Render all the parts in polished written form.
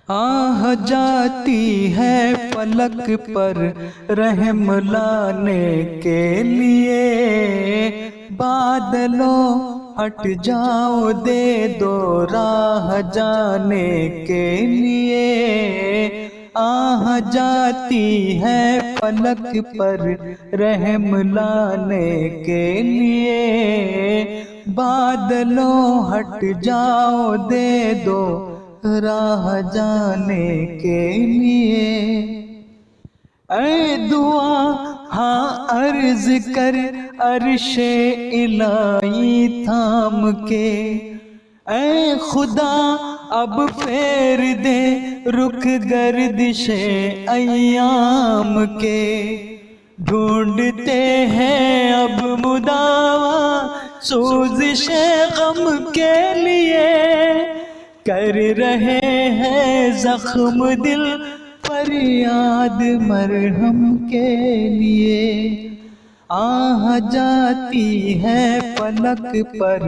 आह जाती है पलक पर रहम लाने के लिए, बादलों हट जाओ दे दो राह जाने के लिए। आह जाती है पलक पर रहम लाने के लिए, बादलों हट जाओ दे दो राह जाने के लिए। ऐ दुआ हाँ अर्ज कर अर्शे इलाही थाम के, ऐ खुदा अब फेर दे रुख गर्दिशे अय्याम के। ढूंढते हैं अब मुदावा सूज़िशे गम के लिए, कर रहे हैं जख्म दिल फरियाद मरहम के लिए। आह जाती है पलक पर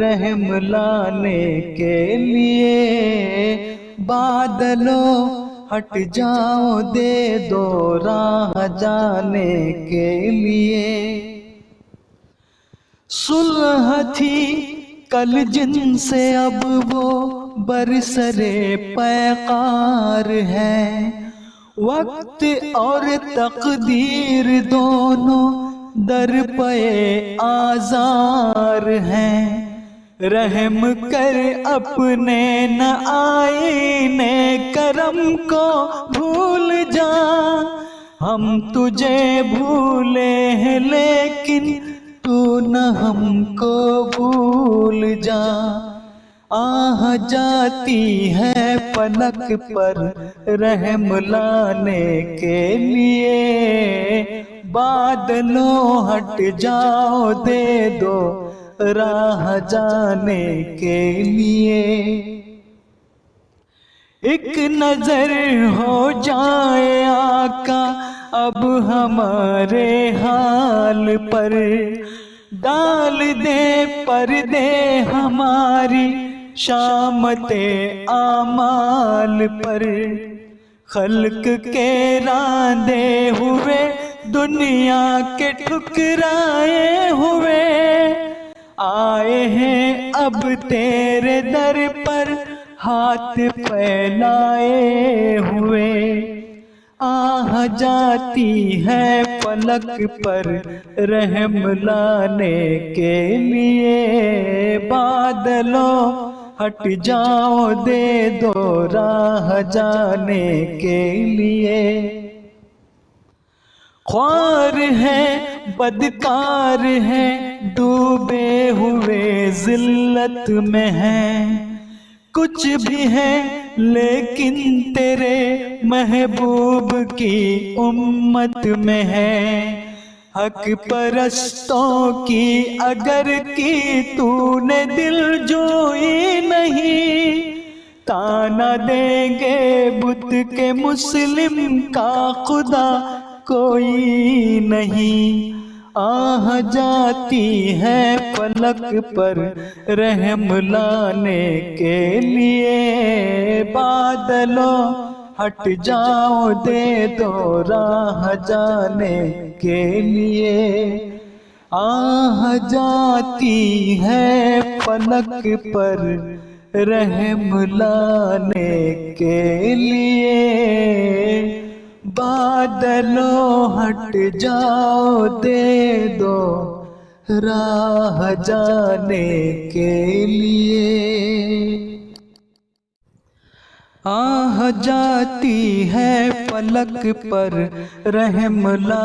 रहम लाने के लिए, बादलों हट जाओ दे दो राह जाने के लिए। सुलह थी कल जिनसे अब वो बरसरे पैकार है, वक्त और तकदीर दोनों दर पे आज़ार हैं। रहम कर अपने न आईने करम को भूल जा, हम तुझे भूले हैं लेकिन तू न हमको भूल जा। आह जाती है पलक पर रहम लाने के लिए, बादलों हट जाओ दे दो राह जाने के लिए। एक नजर हो जाए आका अब हमारे हाल पर, डाल दे पर्दे हमारी शामते आमाल पर। खल्क के रांदे हुए दुनिया के ठुकराए हुए, आए हैं अब तेरे दर पर हाथ फैलाए हुए। आह जाती है पलक पर रहम लाने के लिए, बादलों हट जाओ दे दो राह जाने के लिए। ख्वार है बदकार है डूबे हुए जिल्लत में है, कुछ भी है लेकिन तेरे महबूब की उम्मत में है। हक परस्तों की अगर की तूने दिल जोई नहीं, ताना देंगे बुत के मुस्लिम का खुदा कोई नहीं। आह जाती है पलक पर रहम लाने के लिए, बादलों हट जाओ दे दो राह जाने के लिए। आह जाती है पलक पर रहम लाने के लिए, बादलों हट जाओ दे दो राह जाने के लिए। आह जाती है पलक पर रहम ला